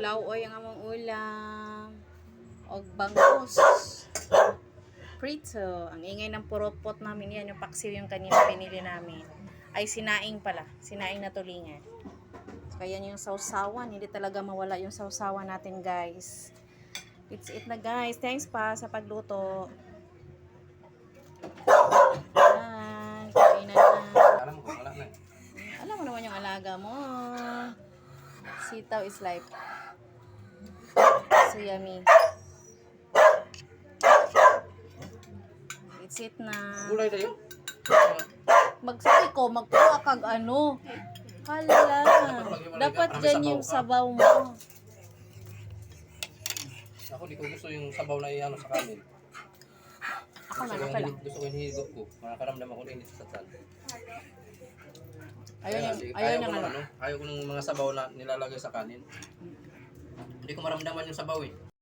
Lauoy ang among ulam. Og bangus. Prito. Ang ingay ng purot-pot namin yan. Yung paksiw yung kanina pinili namin. Ay, sinaing pala. Sinaing na tulingan. So, kaya yung sausawan. Hindi talaga mawala yung sausawan natin, guys. It's it na, guys. Thanks pa sa pagluto. Yan. Kainan na. Alam mo kung wala na. Alam mo naman yung alaga mo. Sitaw is life. So yummy. It's it na. Gulay tayo. Magsabi ko, magpuha kag ano. Hala. Dapat dyan yung sabaw mo. Ako di ko gusto yung sabaw na iano sa kanin. Ako na pala. Gusto ko yung higop ko. Makakaramdam ako na init sa tan. Ayaw na ayaw ko ng mga sabaw na nilalagay sa kanin. Hindi ko maramdaman yung sabaw eh.